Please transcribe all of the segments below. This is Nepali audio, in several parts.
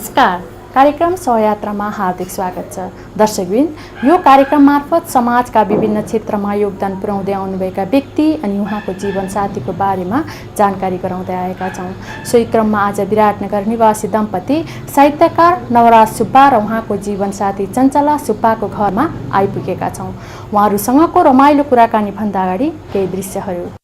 नमस्कार। कार्यक्रम सहयात्रामा हार्दिक स्वागत छ। दर्शकबिन, यो कार्यक्रम मार्फत समाजका विभिन्न क्षेत्रमा योगदान पुर्याउँदै आउनुभएका व्यक्ति अनि उहाँको जीवनसाथीको बारेमा जानकारी गराउँदै आएका छौँ। सोही क्रममा आज विराटनगर निवासी दम्पति साहित्यकार नवराज सुब्बा र उहाँको जीवनसाथी चञ्चला सुब्बाको घरमा आइपुगेका छौँ। उहाँहरूसँगको रमाइलो कुराकानी भन्दा अगाडि केही दृश्यहरू।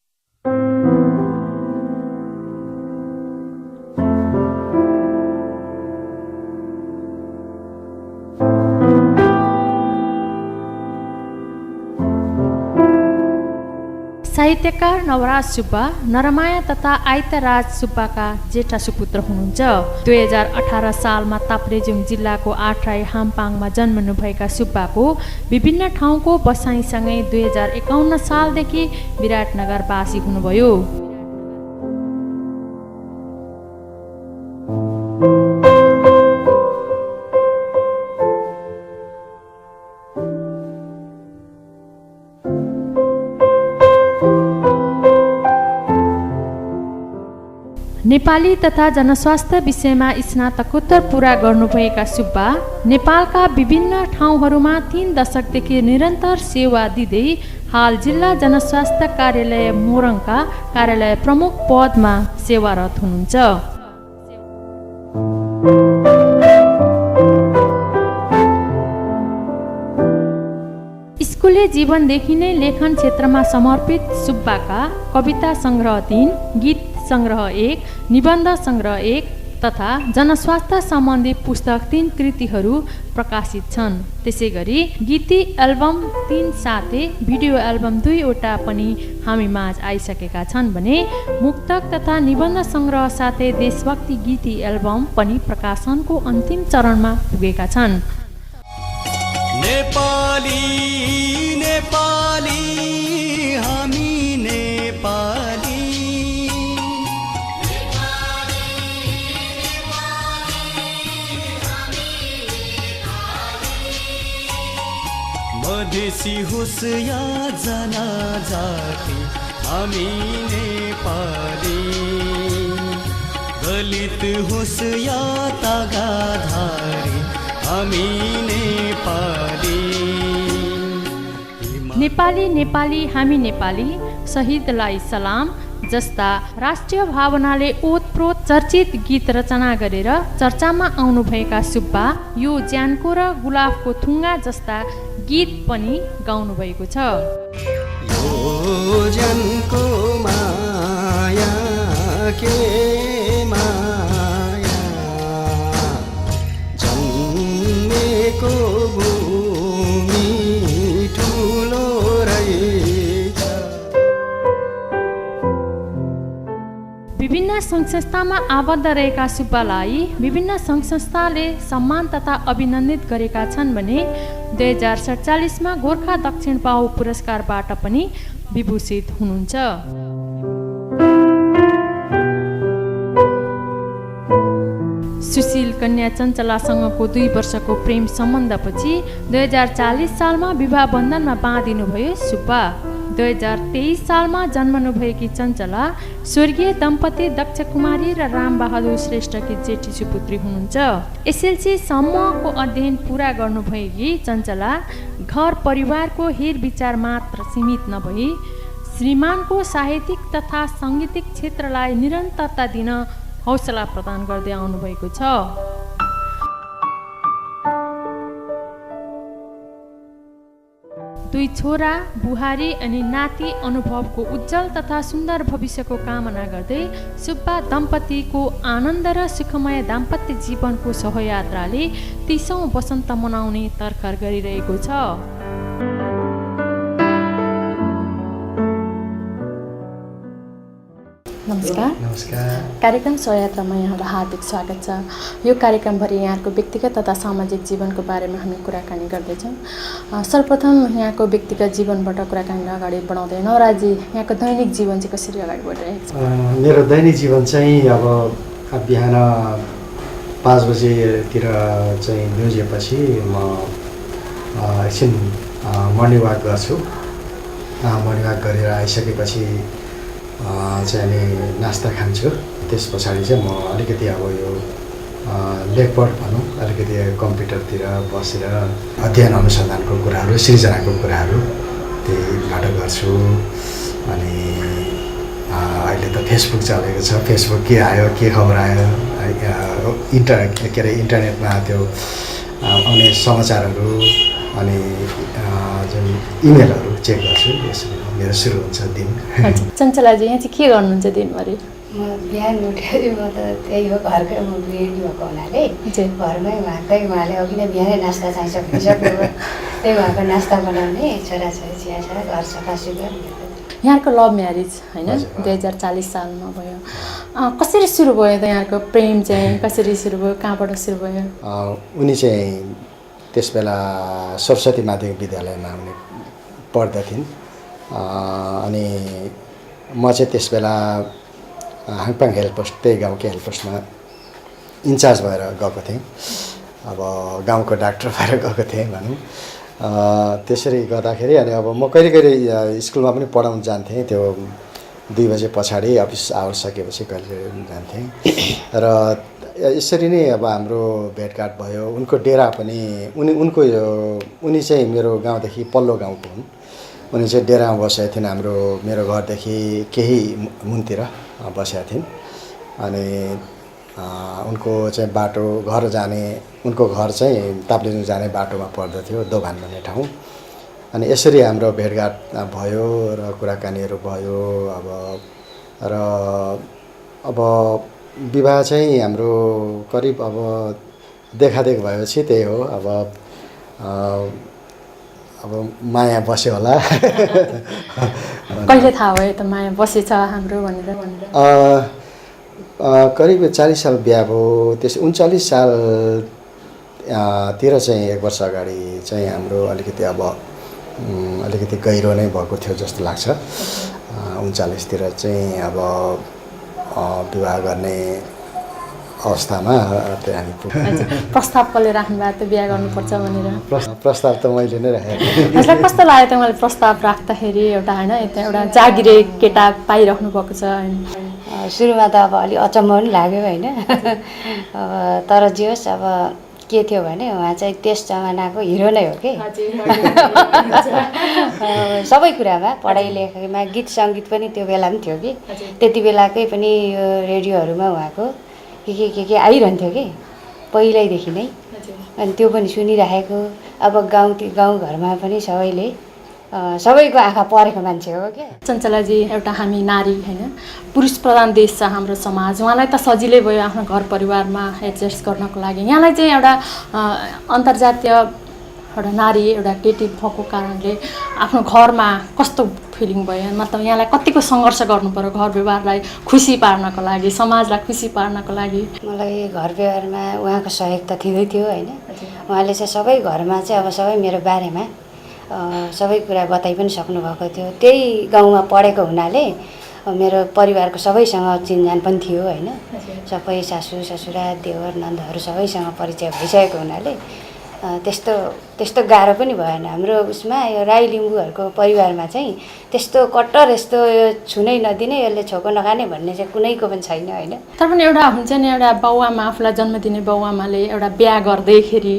साहित्यकार नवराज सुब्बा नरमाया तथा आइतराज सुब्बाका जेठा सुपुत्र हुनुहुन्छ। 2018 सालमा ताप्लेजुङ जिल्लाको आठराई हाम्पाङमा जन्मनुभएका सुब्बाको विभिन्न ठाउँको बसाइसँगै 2051 सालदेखि विराटनगरवासी हुनुभयो। नेपाली तथा जनस्वास्थ्य विषयमा स्नातकोत्तर पुरा गर्नुभएका सुब्बा नेपालका विभिन्न ठाउँहरूमा 3 दशकदेखि निरन्तर सेवा दिँदै हाल जिल्ला जनस्वास्थ्य कार्यालय मोरङका कार्यालय प्रमुख पदमा सेवारत हुनुहुन्छ। स्कुले जीवनदेखि नै लेखन क्षेत्रमा समर्पित सुब्बाका कविता सङ्ग्रह 3, गीत सङ्ग्रह 1, निबन्ध सङ्ग्रह 1 तथा जनस्वास्थ्य सम्बन्धी पुस्तक 3 कृतिहरू प्रकाशित छन्। त्यसै गरी गीती एल्बम 3 साथै भिडियो एल्बम 2 वटा पनि हामी माझ आइसकेका छन् भने मुक्तक तथा निबन्ध सङ्ग्रह साथै देशभक्ति गीती एल्बम पनि प्रकाशनको अन्तिम चरणमा पुगेका छन्। नेपाली नेपाली हामी नेपाली मधेसी होस् या जनजाति हामी नेपाली, दलित होस् या तागाधारी हामी नेपाली। नेपाली नेपाली हामी नेपाली, शहीदलाई सलाम जस्ता राष्ट्रिय भावनाले ओतप्रोत चर्चित गीत रचना गरेर चर्चामा आउनुभएका सुब्बा यो ज्यानको र गुलाबको थुङ्गा जस्ता गीत पनि गाउनुभएको छ। यो ज्यानको माया के माया, जन्मेको भूमि ठुलो रहेछ। विभिन्न सङ्घ-संस्थामा आबद्ध रहेका सुब्बालाई विभिन्न सङ्घ-संस्थाले सम्मान तथा अभिनन्दित गरेका छन् भने 2047मा गोर्खा दक्षिण बाहु पुरस्कारबाट पनि विभूषित हुनुहुन्छ। सुशील कन्या चञ्चलासँगको 2 वर्षको प्रेम सम्बन्धपछि 2040 सालमा विवाह बन्धनमा बाँधिनुभयो सुब्बा। 2023 सालमा जन्मनुभएकी चञ्चला स्वर्गीय दम्पति दक्ष कुमारी र रामबहादुर श्रेष्ठकी जेठी सुपुत्री हुनुहुन्छ। एसएलसी सम्मको अध्ययन पुरा गर्नुभएकी चञ्चला घर परिवारको हेरविचार मात्र सीमित नभई श्रीमानको साहित्यिक तथा साङ्गीतिक क्षेत्रलाई निरन्तरता दिन हौसला प्रदान गर्दै आउनुभएको छ। दुई छोरा, बुहारी अनि नाति अनुभवको उज्जवल तथा सुन्दर भविष्यको कामना गर्दै सुब्बा दम्पतिको आनन्द र सुखमय दाम्पत्य जीवनको सहयात्राले 30औं वसन्त मनाउने तर्खर गरिरहेको छ। नमस्कार। नमस्कार। कार्यक्रम सहयात्रामा यहाँलाई हार्दिक स्वागत छ। यो कार्यक्रमभरि यहाँको व्यक्तिगत तथा सामाजिक जीवनको बारेमा हामी कुराकानी गर्दैछौँ। सर्वप्रथम यहाँको व्यक्तिगत जीवनबाट कुराकानी अगाडि बढाउँदै नवराजी, यहाँको दैनिक जीवन चाहिँ कसरी अगाडि बढिरहेको छ? मेरो दैनिक जीवन चाहिँ अब बिहान 5 बजेतिर चाहिँ न्युजेपछि म एकछिन मर्निङ वाक गर्छु। मर्निङ वाक गरेर आइसकेपछि चाहिँ नास्ता खान्छु। त्यस पछाडि चाहिँ म अलिकति अब यो लेखपढ भनौँ अलिकति कम्प्युटरतिर बसेर अध्ययन अनुसन्धानको कुराहरू सृजनाको कुराहरू त्यहीबाट गर्छु। अनि अहिले त फेसबुक चलेको छ, फेसबुक के आयो के खबर आयो इन्टरनेटमा त्यो आउने समाचारहरू अनि जुन इमेलहरू चेक गर्छु। यसरी मेरो सुरु हुन्छ दिन। चञ्चलाजी यहाँ चाहिँ के गर्नुहुन्छ दिनभरि? म बिहान उठेर म त त्यही हो घरकै म गृहिणी भएको हुनाले घरमै उहाँले अघि नै बिहानै नास्ता चाहिसक्नु त्यही उहाँको नास्ता बनाउने, छोराछोरी चियाछा घर सफासुग्घर। यहाँको लभ म्यारिज होइन 2040 सालमा भयो। कसरी सुरु भयो त यहाँको प्रेम चाहिँ? कसरी सुरु भयो, कहाँबाट सुरु भयो? उनी चाहिँ त्यस बेला सरस्वती माध्यमिक विद्यालयमा उनी पढ्दथिन्। अनि म चाहिँ त्यस बेला हाङपाङ हेल्पपोस्ट, त्यही गाउँकै हेल्पपोस्टमा इन्चार्ज भएर गएको थिएँ। अब गाउँको डाक्टर भएर गएको थिएँ भनौँ। त्यसरी गर्दाखेरि अनि अब म कहिले कहिले स्कुलमा पनि पढाउन जान्थेँ। त्यो 2 बजे पछाडि अफिस आवर्स सकेपछि कहिले जान्थेँ। र यसरी नै अब हाम्रो भेटघाट भयो। उनको डेरा पनि उनी चाहिँ मेरो गाउँदेखि पल्लो गाउँको हुन्। उनी चाहिँ डेरामा बसेका थिइन्, मेरो घरदेखि केही मुनतिर बसेका थिइन्। अनि उनको चाहिँ बाटो घर जाने, उनको घर चाहिँ ताप्लेजुङ जाने बाटोमा पर्दथ्यो, दोभान भन्ने ठाउँ। अनि यसरी हाम्रो भेटघाट भयो र कुराकानीहरू भयो। अब विवाह चाहिँ हाम्रो करिब अब देखादेख भएपछि त्यही हो। अब माया बस्यो होला। कहिले थाहा भयो त माया बसेछ हाम्रो भनेर? करिब 40 साल बिहा भयो। त्यस 39 सालतिर चाहिँ 1 वर्ष अगाडि चाहिँ हाम्रो अलिकति गहिरो नै भएको थियो जस्तो लाग्छ। 39 तिर चाहिँ अब विवाह गर्ने अवस्थामा त्यहाँ हामी पुग्यौँ। प्रस्ताव कसले राख्नु भएको थियो बिहा गर्नुपर्छ भनेर? प्रस्ताव त मैले नै राखेँ। हजुरलाई कस्तो लाग्यो त मैले प्रस्ताव राख्दाखेरि? एउटा होइन एउटा जागिरे केटा पाइराख्नु भएको छ। सुरुमा त अब अलि अचम्म पनि लाग्यो होइन। अब तर जे होस्, अब के थियो भने उहाँ चाहिँ त्यस जमानाको हिरो नै हो कि। सबै कुरामा, पढाइ लेखाइमा, गीत सङ्गीत पनि त्यो बेला पनि थियो कि। त्यति बेलाकै पनि यो रेडियोहरूमा उहाँको के आइरहन्थ्यो कि पहिल्यैदेखि नै। अनि त्यो पनि सुनिराखेको। अब गाउँघरमा पनि सबैको आँखा परेको मान्छे हो क्या। चञ्चलाजी, एउटा हामी नारी होइन, पुरुष प्रधान देश छ हाम्रो समाज। उहाँलाई त सजिलै भयो आफ्नो घर परिवारमा एडजस्ट गर्नको लागि। यहाँलाई चाहिँ एउटा अन्तर्जातीय एउटा नारी, एउटा केटी भएको कारणले आफ्नो घरमा कस्तो फिलिङ भयो? मतलब यहाँलाई कतिको सङ्घर्ष गर्नु पर्यो घर व्यवहारलाई खुसी पार्नको लागि, समाजलाई खुसी पार्नको लागि? मलाई घर व्यवहारमा उहाँको सहयोग त थिँदै थियो होइन। उहाँले चाहिँ सबै घरमा चाहिँ अब सबै मेरो बारेमा सबै कुरा बताइ पनि सक्नुभएको थियो। त्यही गाउँमा पढेको हुनाले मेरो परिवारको सबैसँग चिनजान पनि थियो होइन। सबै सासू ससुरा देवर नन्दहरू सबैसँग परिचय भइसकेको हुनाले त्यस्तो गाह्रो पनि भएन। हाम्रो उसमा यो राई लिम्बूहरूको परिवारमा चाहिँ त्यस्तो कट्टर यस्तो यो छुनै नदिने, यसले छोको नखाने भन्ने चाहिँ कुनैको पनि छैन होइन। तर पनि एउटा हुन्छ नि, एउटा बाउआमा, आफूलाई जन्म दिने बाउआमाले एउटा बिहा गर्दैखेरि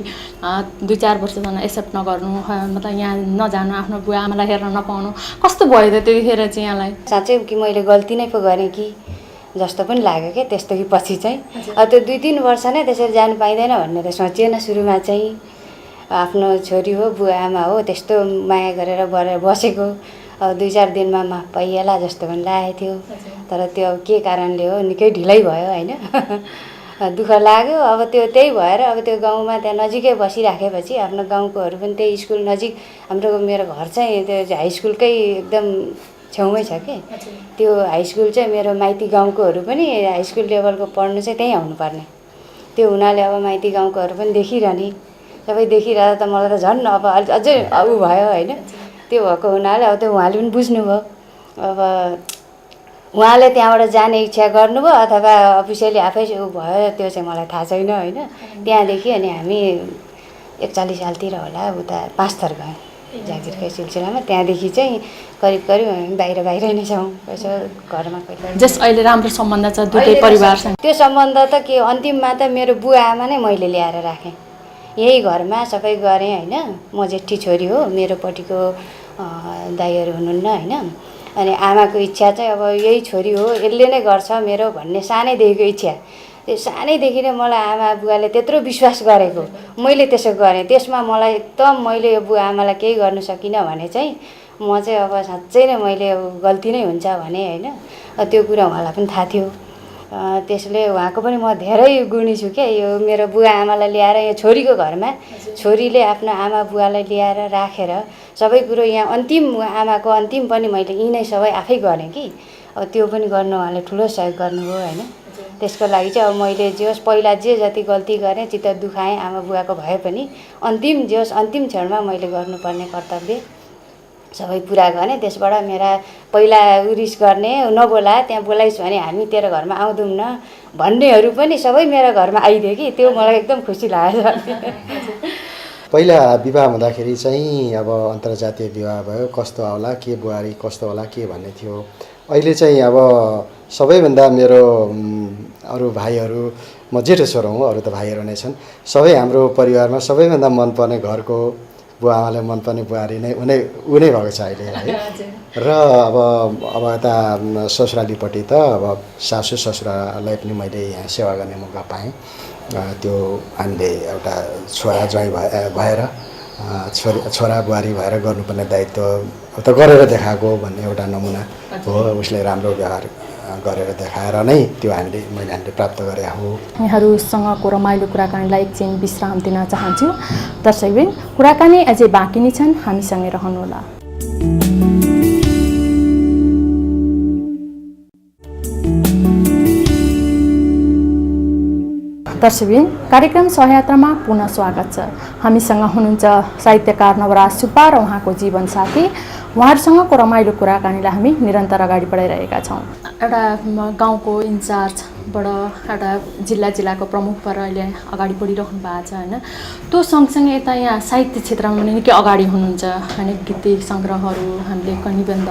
2-4 वर्षसम्म एक्सेप्ट नगर्नु, मतलब यहाँ नजानु, आफ्नो बुवा आमालाई हेर्न नपाउनु, कस्तो भयो त त्यतिखेर चाहिँ यहाँलाई? साँच्चै कि मैले गल्ती नै पो गरेँ कि जस्तो पनि लाग्यो क्या। त्यस्तो कि पछि चाहिँ त्यो 2-3 वर्ष नै त्यसरी जानु पाइँदैन भन्ने त सोचिएन सुरुमा चाहिँ। आफ्नो छोरी हो, बुवा आमा हो, त्यस्तो माया गरेर बसेको। अब 2-4 दिनमा माफ पाइएला जस्तो पनि लागेको थियो। तर त्यो के कारणले हो निकै ढिलै भयो होइन। दुःख लाग्यो। अब त्यही भएर अब त्यो गाउँमा त्यहाँ नजिकै बसिराखेपछि आफ्नो गाउँकोहरू पनि त्यही स्कुल नजिक, मेरो घर चाहिँ त्यो हाई स्कुलकै एकदम छेउमै छ कि। त्यो हाई स्कुल चाहिँ मेरो माइती गाउँकोहरू पनि हाई स्कुल लेभलको पढ्नु चाहिँ त्यहीँ आउनुपर्ने। त्यो हुनाले अब माइती गाउँकोहरू पनि देखिरहने, सबै देखिरहँदा त मलाई त झन् अब अझै ऊ भयो होइन। त्यो भएको हुनाले अब त्यो उहाँले पनि बुझ्नुभयो। अब उहाँले त्यहाँबाट जाने इच्छा गर्नुभयो अथवा अफिसियली आफै भयो त्यो चाहिँ मलाई थाहा छैन होइन। त्यहाँदेखि अनि हामी 41 सालतिर होला उता 5 थर गयौँ। जागिरकै सिलसिलामा। त्यहाँदेखि चाहिँ करिब करिब हामी बाहिर नै छौँ, यसो घरमा कहिले। जस अहिले राम्रो सम्बन्ध छ दुवै परिवारसँग? त्यो सम्बन्ध त के, अन्तिममा त मेरो बुवा आमा नै मैले ल्याएर राखेँ, यही घरमा सबै गरेँ होइन। म जेठी छोरी हो, मेरोपट्टिको दाइहरू हुनुहुन्न होइन। अनि आमाको इच्छा चाहिँ अब यही छोरी हो, यसले नै गर्छ मेरो भन्ने सानैदेखिको इच्छा। त्यो सानैदेखि नै मलाई आमा बुवाले त्यत्रो विश्वास गरेको, मैले त्यसो गरेँ। त्यसमा मलाई एकदम मैले यो बुवा आमालाई केही गर्नु सकिनँ भने चाहिँ म चाहिँ अब साँच्चै नै मैले गल्ती नै हुन्छ भने होइन। त्यो कुरा उहाँलाई पनि थाहा थियो। त्यसले उहाँको पनि म धेरै गुणी छु क्या। यो मेरो बुवा आमालाई ल्याएर यो छोरीको घरमा छोरीले आफ्नो आमा बुवालाई ल्याएर राखेर सबै कुरो यहाँ अन्तिम आमाको अन्तिम पनि मैले यिनै सबै आफै गरेँ कि। अब त्यो पनि गर्न उहाँले ठुलो सहयोग गर्नुभयो होइन। त्यसको लागि चाहिँ अब मैले जे होस् पहिला जे जति गल्ती गरेँ, चित्त दुखाएँ आमा बुवाको भए पनि जे होस् अन्तिम क्षणमा मैले गर्नुपर्ने कर्तव्य सबै पुरा गरेँ। त्यसबाट मेरा पहिला रिस गर्ने, नबोला त्यहाँ बोलाइस् भने हामी तेरो घरमा आउँदैनौँ न भन्नेहरू पनि सबै मेरो घरमा आइदियो कि। त्यो मलाई एकदम खुसी लागेको छ। पहिला विवाह हुँदाखेरि चाहिँ अब अन्तर्जातीय विवाह भयो, कस्तो होला के बुहारी कस्तो होला के भन्ने थियो। अहिले चाहिँ अब सबैभन्दा मेरो अरू भाइहरू, म जेठो छोरो हुँ, अरू त भाइहरू नै छन्। सबै हाम्रो परिवारमा सबैभन्दा मनपर्ने घरको बुवा आमालाई मनपर्ने बुहारी नै ऊ नै भएको छ अहिले है। र अब यता ससुरालीपट्टि त अब सासू ससुरालाई पनि मैले यहाँ सेवा गर्ने मौका पाएँ। त्यो हामीले एउटा छोरा ज्वाइँ भएर छोरा बुहारी भएर गर्नुपर्ने दायित्व त गरेर देखाएको भन्ने एउटा नमुना हो। उसले राम्रो व्यवहार गरेर देखाएर नै त्यो हामीले प्राप्त गरे हो। यहाँहरूसँगको रमाइलो कुराकानीलाई एकछिन विश्राम दिन चाहन्छु। दर्शकबिन, कुराकानी अझै बाँकी नै छन्, हामीसँगै रहनुहोला। दर्शकबिन, कार्यक्रम सहयात्रामा पुनः स्वागत छ। हामीसँग हुनुहुन्छ साहित्यकार नवराज सुब्बा र उहाँको जीवनसाथी। उहाँहरूसँगको रमाइलो कुराकानीलाई हामी निरन्तर अगाडि बढाइरहेका छौँ। एउटा गाउँको इन्चार्जबाट एउटा जिल्लाको प्रमुख भएर अहिले अगाडि बढिरहनु भएको छ होइन। त्यो सँगसँगै यता यहाँ साहित्य क्षेत्रमा पनि निकै अगाडि हुनुहुन्छ होइन। गीति सङ्ग्रहहरू, हामीले निबन्ध,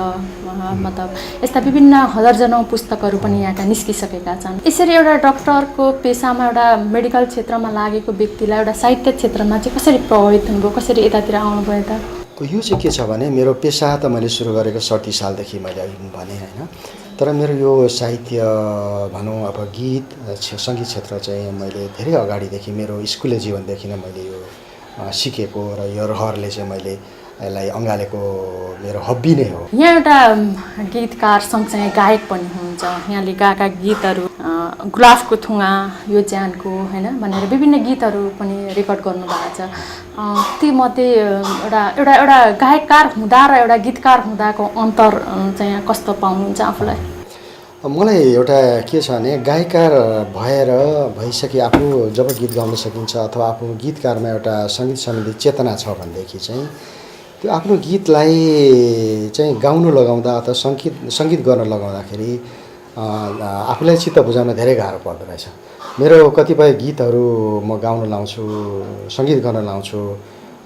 मतलब यस्ता विभिन्न हजारजनौँ पुस्तकहरू पनि यहाँका निस्किसकेका छन्। यसरी एउटा डक्टरको पेसामा, एउटा मेडिकल क्षेत्रमा लागेको व्यक्तिलाई एउटा साहित्य क्षेत्रमा चाहिँ कसरी प्रभावित हुनुभयो, कसरी यतातिर आउनुभयो त? यो चाहिँ के छ भने, मेरो पेसा त मैले सुरु गरेको 37 सालदेखि मैले अघि भने होइन। तर मेरो यो साहित्य भनौँ अब गीत सङ्गीत क्षेत्र चाहिँ मैले धेरै अगाडिदेखि मेरो स्कुले जीवनदेखि नै मैले यो सिकेको र यो रहरले चाहिँ मैले यसलाई अँगालेको मेरो हब्बी नै हो। यहाँ एउटा गीतकार सँगसँगै गायक पनि हुनुहुन्छ। यहाँले गाएका गीतहरू गुलाफको थुङ्गा, यो ज्यानको होइन भनेर विभिन्न गीतहरू पनि रेकर्ड गर्नुभएको छ। तीमध्ये एउटा गायककार हुँदा र एउटा गीतकार हुँदाको अन्तर चाहिँ कस्तो पाउनुहुन्छ आफूलाई? मलाई एउटा के छ भने, गायककार भइसके आफू जब गीत गाउन सकिन्छ अथवा आफू गीतकारमा एउटा सङ्गीत सम्बन्धी चेतना छ भनेदेखि चाहिँ त्यो आफ्नो गीतलाई चाहिँ गाउनु लगाउँदा अथवा सङ्गीत गर्न लगाउँदाखेरि आफूलाई चित्त बुझाउन धेरै गाह्रो पर्दो रहेछ। मेरो कतिपय गीतहरू म गाउन लाउँछु, सङ्गीत गर्न लाउँछु,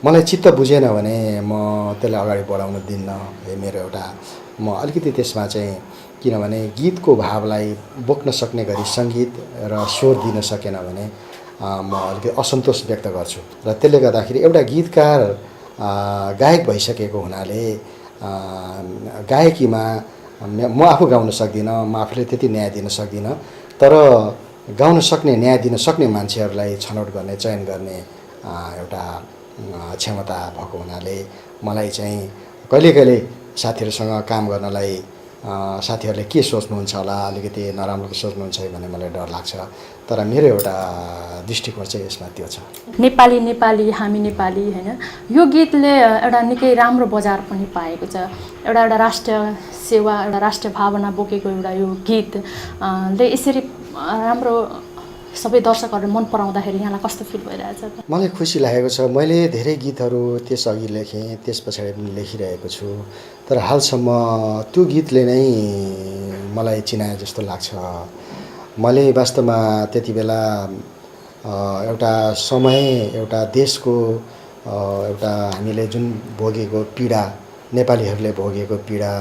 मलाई चित्त बुझेन भने म त्यसलाई अगाडि बढाउन दिन्न। मेरो एउटा म अलिकति त्यसमा चाहिँ, किनभने गीतको भावलाई बोक्न सक्ने गरी सङ्गीत र स्वर दिन सकेन भने म अलिकति असन्तोष व्यक्त गर्छु। र त्यसले गर्दाखेरि एउटा गीतकार गायक भइसकेको हुनाले गायकीमा म आफू गाउन सक्दिनँ, म आफूले त्यति न्याय दिन सक्दिनँ। तर गाउन सक्ने, न्याय दिन सक्ने मान्छेहरूलाई छनौट गर्ने, चयन गर्ने एउटा क्षमता भएको हुनाले मलाई चाहिँ कहिले साथीहरूसँग काम गर्नलाई साथीहरूले के सोच्नुहुन्छ होला, अलिकति नराम्रो सोच्नुहुन्छ भन्ने मलाई डर लाग्छ। तर मेरो एउटा दृष्टिकोण चाहिँ यसमा त्यो छ। नेपाली हामी नेपाली होइन, यो गीतले एउटा निकै राम्रो बजार पनि पाएको छ। एउटा राष्ट्रिय सेवा, एउटा राष्ट्रिय भावना बोकेको एउटा यो गीतले यसरी राम्रो सबै दर्शकहरूले मन पराउँदाखेरि यहाँलाई कस्तो फिल भइरहेछ? मलाई खुसी लागेको छ। मैले धेरै गीतहरू त्यसअघि लेखेँ, त्यस पछाडि पनि लेखिरहेको छु। तर हालसम्म त्यो गीतले नै मलाई चिनाए जस्तो लाग्छ। मैले वास्तवमा त्यति बेला एउटा समय, एउटा देशको एउटा हामीले जुन भोगेको पीडा, नेपालीहरूले भोगेको पीडा,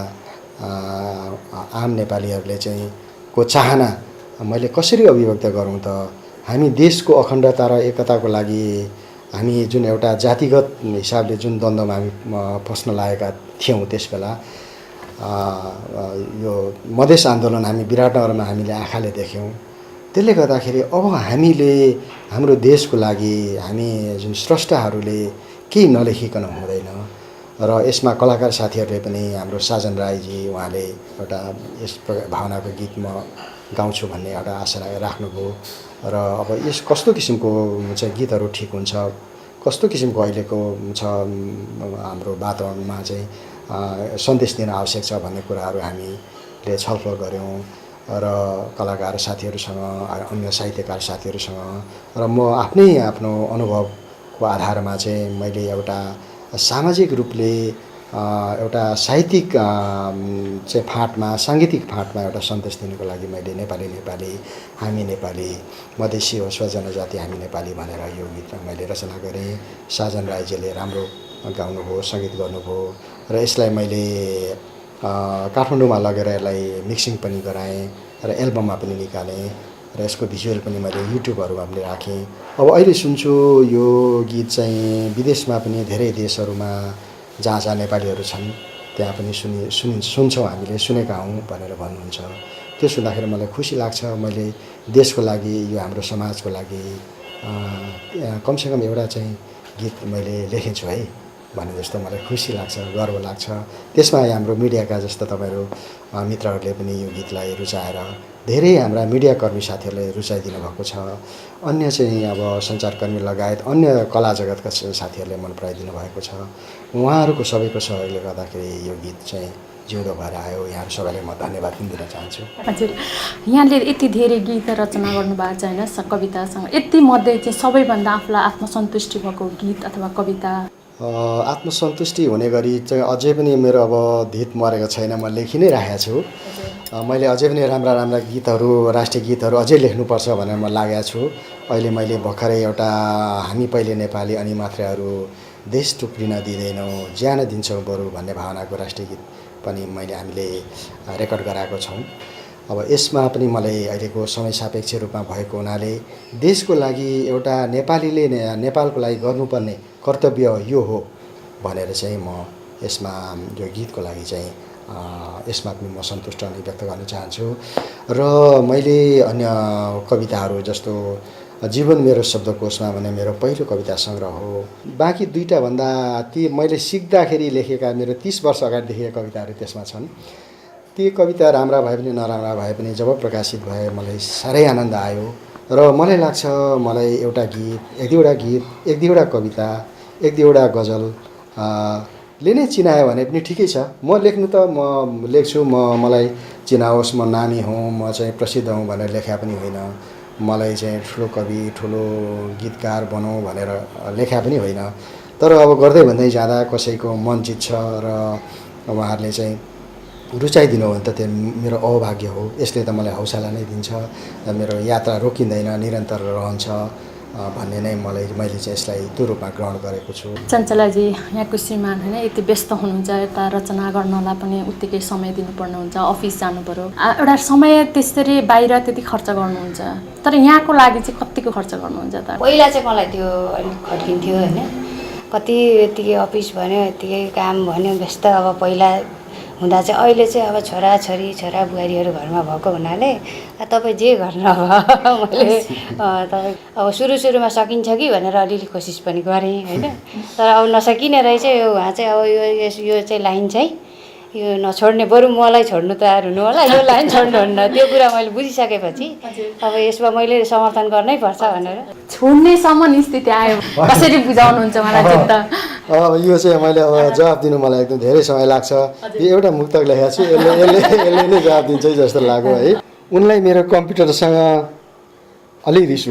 आम नेपालीहरूले चाहिँ को चाहना मैले कसरी अभिव्यक्त गरौँ त? हामी देशको अखण्डता र एकताको लागि हामी जुन एउटा जातिगत हिसाबले जुन द्वन्द्वमा हामी फस्न लागेका थियौँ त्यस बेला, यो मधेस आन्दोलन हामी विराटनगरमा हामीले आँखाले देख्यौँ। त्यसले गर्दाखेरि अब हामीले हाम्रो देशको लागि हामी जुन स्रष्टाहरूले केही नलेखिकन हुँदैन र यसमा कलाकार साथीहरूले पनि हाम्रो साजन राईजी उहाँले एउटा यस भावनाको गीत म गाउँछु भन्ने एउटा आशा राख्नुभयो र अब यस कस्तो किसिमको चाहिँ गीतहरू ठिक हुन्छ, कस्तो किसिमको अहिलेको छ हाम्रो वातावरणमा चाहिँ सन्देश दिन आवश्यक छ भन्ने कुराहरू हामीले छलफल गऱ्यौँ र कलाकार साथीहरूसँग, अन्य साहित्यकार साथीहरूसँग र म आफ्नो अनुभवको आधारमा चाहिँ मैले एउटा सामाजिक रूपले एउटा साहित्यिक चाहिँ फाँटमा, साङ्गीतिक फाँटमा एउटा सन्देश दिनुको लागि मैले नेपाली हामी नेपाली, मधेसी होस् वा जनजाति हामी नेपाली भनेर यो गीत मैले रचना गरेँ। साजन राईजीले राम्रो गाउनुभयो, सङ्गीत गर्नुभयो र यसलाई मैले काठमाडौँमा लगेर यसलाई मिक्सिङ पनि गराएँ र एल्बममा पनि निकालेँ र यसको भिजुअल पनि मैले युट्युबहरूमा पनि राखेँ। अब अहिले सुन्छु यो गीत चाहिँ विदेशमा पनि धेरै देशहरूमा जहाँ नेपालीहरू छन् त्यहाँ पनि सुन्छौँ, हामीले सुनेका हौँ भनेर भन्नुहुन्छ। त्यो सुन्दाखेरि मलाई खुसी लाग्छ। मैले देशको लागि, यो हाम्रो समाजको लागि कमसेकम एउटा चाहिँ गीत मैले लेखेछु है भने जस्तो मलाई खुसी लाग्छ, गर्व लाग्छ। त्यसमा हाम्रो मिडियाका जस्तो तपाईँहरू मित्रहरूले पनि यो गीतलाई रुचाएर, धेरै हाम्रा मिडियाकर्मी साथीहरूले रुचाइदिनु भएको छ। अन्य चाहिँ अब सञ्चारकर्मी लगायत अन्य कला जगतका साथीहरूले मन पराइदिनु भएको छ। उहाँहरूको सबैको सहयोगले गर्दाखेरि यो गीत चाहिँ जिउँदो भएर आयो। यहाँहरू सबैलाई म धन्यवाद पनि दिन चाहन्छु। हजुर, यहाँले यति धेरै गीत रचना गर्नुभएको छ होइन, कवितासँग, यति मध्ये चाहिँ सबैभन्दा आफूलाई आत्मसन्तुष्टि भएको गीत अथवा कविता? आत्मसन्तुष्टि हुने गरी चाहिँ अझै पनि मेरो अब धित मरेको छैन, म लेखि नै राखेको छु। मैले अझै पनि राम्रा गीतहरू, राष्ट्रिय गीतहरू अझै लेख्नुपर्छ भनेर म लागेको छु। अहिले मैले भर्खरै एउटा हामी पहिले नेपाली अनि मात्रै अरू, देश टुक्रिन दिँदैनौँ, ज्यान दिन्छौँ बरु भन्ने भावनाको राष्ट्रिय गीत पनि हामीले रेकर्ड गराएको छौँ। अब यसमा पनि मलाई अहिलेको समय सापेक्ष रूपमा भएको हुनाले देशको लागि एउटा नेपालीले नेपालको लागि गर्नुपर्ने कर्तव्य यो हो भनेर चाहिँ म यसमा यो गीतको लागि चाहिँ यसमा पनि म सन्तुष्ट नै व्यक्त गर्न चाहन्छु। र मैले अन्य कविताहरू जस्तो जीवन मेरो शब्दकोशमा भने मेरो पहिलो कविता सङ्ग्रह हो। बाँकी दुईटा भन्दा ती मैले सिक्दाखेरि लेखेका मेरो 30 वर्ष अगाडि लेखेका कविताहरू त्यसमा छन्। ती कविता राम्रा भए पनि नराम्रा भए पनि जब प्रकाशित भए मलाई साह्रै आनन्द आयो र मलाई लाग्छ मलाई एउटा गीत, एक दुईवटा कविता, एक दुईवटा गजल ले नै चिनायो भने पनि ठिकै छ। म लेख्नु त म लेख्छु, मलाई चिनाओस् म नामी हुँ, म चाहिँ प्रसिद्ध हुँ भनेर लेखा पनि होइन। मलाई चाहिँ ठुलो कवि, ठुलो गीतकार बनाऊ भनेर लेखा पनि होइन। तर अब गर्दै भन्दै जाँदा कसैको मन चित्छ र उहाँहरूले चाहिँ रुचाइदिनु हो भने त त्यो मेरो अभाग्य हो। यसले त मलाई हौसला नै दिन्छ, मेरो यात्रा रोकिँदैन, निरन्तर रहन्छ भन्ने नै मैले चाहिँ यसलाई त्यो रूपमा ग्रहण गरेको छु। चञ्चलाजी, यहाँको श्रीमान होइन यति व्यस्त हुनुहुन्छ, यता रचना गर्नलाई पनि उत्तिकै समय दिनुपर्ने हुन्छ, अफिस जानु पऱ्यो, एउटा समय त्यसरी बाहिर त्यति खर्च गर्नुहुन्छ, तर यहाँको लागि चाहिँ कतिको खर्च गर्नुहुन्छ त? पहिला चाहिँ मलाई त्यो अलिक खट्किन्थ्यो होइन, कति यतिकै अफिस भन्यो, यतिकै काम भन्यो, व्यस्त अब पहिला हुँदा चाहिँ। अहिले चाहिँ अब छोराछोरी, छोरा बुहारीहरू घरमा भएको हुनाले तपाईँ जे गर्नु अब मैले तपाईँ अब सुरुमा सकिन्छ कि भनेर अलिअलि कोसिस पनि गरेँ होइन। तर अब नसकिने रहेछ उहाँ चाहिँ अब यो चाहिँ लाइन चाहिँ यो नछोड्ने, बरु मलाई छोड्नु तयार हुनु होला, यो लाइन छोड्नुहुन्न, त्यो कुरा मैले बुझिसकेपछि अब यसमा मैले समर्थन गर्नै पर्छ भनेर छोड्नेसम्म स्थिति आयो। कसरी बुझाउनुहुन्छ मलाई चिन्ता? अब यो चाहिँ मैले अब जवाब दिनु मलाई एकदम धेरै समय लाग्छ। यो एउटा मुक्तक लेखेको छु, यसले नै जवाब दिन्छ जस्तो लाग्यो है। उनलाई मेरो कम्प्युटरसँग अलि रिस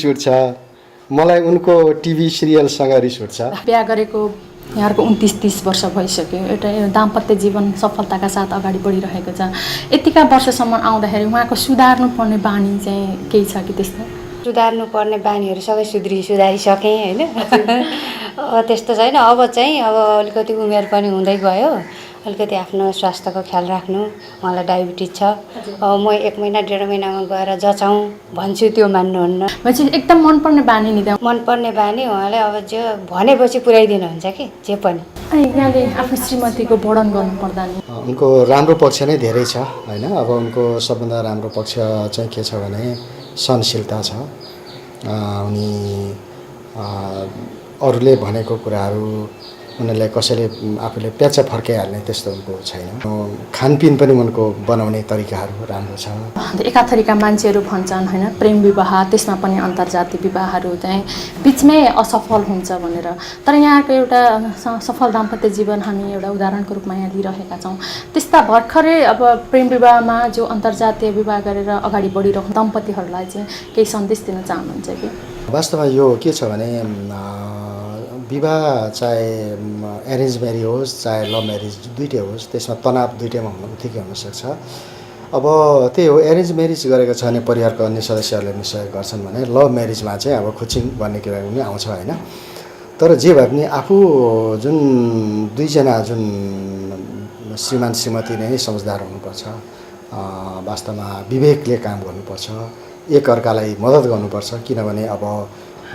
उठ्छ, मलाई उनको टिभी सिरियलसँग रिस उठ्छ। बिहा गरेको यहाँको 29-30 वर्ष भइसक्यो, एउटा दाम्पत्य जीवन सफलताका साथ अगाडि बढिरहेको छ। यतिका वर्षसम्म आउँदाखेरि उहाँको सुधार्नुपर्ने बानी चाहिँ केही छ कि त्यस्तो? सुधार्नु पर्ने बानीहरू सबै सुधारिसकेँ होइन। त्यस्तो छैन। अब चाहिँ अब अलिकति उमेर पनि हुँदै गयो, अलिकति आफ्नो स्वास्थ्यको ख्याल राख्नु। मलाई डायबिटिज छ। अब म 1 महिना 1.5 महिनामा गएर जचाउँ भन्छु, त्यो मान्नुहुन्न। चाहिँ एकदम मनपर्ने बानी नि त। मनपर्ने बानी उहाँले अब जो भनेपछि पुर्याइदिनुहुन्छ कि जे पनि। अनि यहाँले आफ्नो श्रीमतीको वर्णन गर्नुपर्दा नि उनको राम्रो पक्ष नै धेरै छ होइन। अब उनको सबभन्दा राम्रो पक्ष चाहिँ के छ भने सहनशीलता छ। उनी अरूले भनेको कुराहरू उनीहरूलाई कसैले आफूले प्याचा फर्काइहाल्ने त्यस्तो उनको छैन। खानपिन पनि उनको बनाउने तरिकाहरू राम्रो छ। एकाथरीका मान्छेहरू भन्छन् होइन, प्रेम विवाह त्यसमा पनि अन्तर्जातीय विवाहहरू चाहिँ बिचमै असफल हुन्छ भनेर। तर यहाँको एउटा सफल दाम्पत्य जीवन हामी एउटा उदाहरणको रूपमा यहाँ लिइरहेका छौँ। त्यस्ता भर्खरै अब प्रेम विवाहमा जो अन्तर्जातीय विवाह गरेर अगाडि बढिरहेको दम्पतिहरूलाई चाहिँ केही सन्देश दिन चाहनुहुन्छ कि? वास्तवमा यो के छ भने विवाह चाहे एरेन्ज म्यारेज होस् चाहे लभ म्यारेज दुइटै होस्, त्यसमा तनाव दुइटैमा उत्तिकै हुनसक्छ। अब त्यही हो, एरेन्ज म्यारेज गरेको छ भने परिवारको अन्य सदस्यहरूले पनि सहयोग गर्छन् भने लभ म्यारेजमा चाहिँ अब खुचिङ भन्ने कुरा पनि आउँछ होइन। तर जे भए पनि आफू जुन दुईजना जुन श्रीमान श्रीमती नै समझदार हुनुपर्छ। वास्तवमा विवेकले काम गर्नुपर्छ, एक अर्कालाई मद्दत गर्नुपर्छ। किनभने अब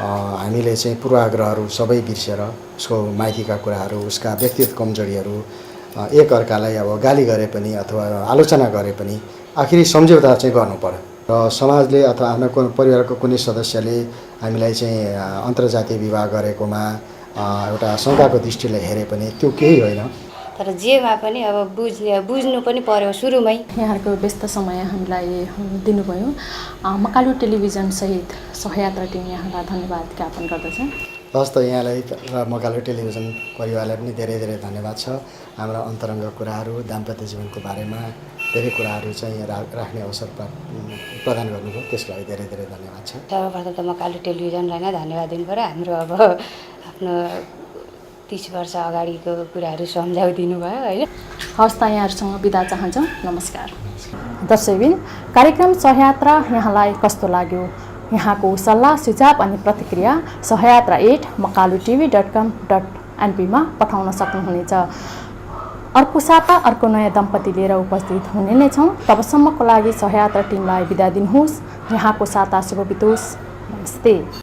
हामीले चाहिँ पूर्वाग्रहहरू सबै बिर्सेर उसको माइतीका कुराहरू, उसका व्यक्तिगत कमजोरीहरू एक अर्कालाई अब गाली गरे पनि अथवा आलोचना गरे पनि आखिरी सम्झौता चाहिँ गर्नु पर्यो। र समाजले अथवा आफ्नो परिवारको कुनै सदस्यले हामीलाई चाहिँ अन्तर्जातीय विवाह गरेकोमा एउटा शङ्काको दृष्टिले हेरे पनि त्यो केही होइन। तर जेमा पनि अब बुझ्नु पनि पर्यो सुरुमै। यहाँहरूको व्यस्त समय हामीलाई दिनुभयो। मकालु टेलिभिजन सहित सहयात्रा टिम यहाँलाई धन्यवाद ज्ञापन गर्दछ। हस् त, यहाँलाई र मकालु टेलिभिजन परिवारलाई पनि धेरै धेरै धन्यवाद छ। हाम्रो अन्तरङ्ग कुराहरू, दाम्पत्य जीवनको बारेमा धेरै कुराहरू चाहिँ राख्ने अवसर प्रदान गर्नुभयो, त्यसको लागि धेरै धेरै धन्यवाद छ। सर्वप्रथम त मकालु टेलिभिजनलाई नै धन्यवाद दिनु पऱ्यो। हाम्रो अब आफ्नो 30 वर्ष अगाडिको कुराहरू सम्झाइदिनु भयो होइन। हस् त, यहाँहरूसँग बिदा चाहन्छौँ। नमस्कार। दर्शकबिन, कार्यक्रम सहयात्रा यहाँलाई कस्तो लाग्यो? यहाँको सल्लाह सुझाव अनि प्रतिक्रिया sahayaatra8makalu.tv.com.np मा पठाउन सक्नुहुनेछ। अर्को साता अर्को नयाँ दम्पति लिएर उपस्थित हुने नै छौँ। तबसम्मको लागि सहयात्रा टिमलाई बिदा दिनुहोस्। यहाँको साता शुभ बितोस्। नमस्ते।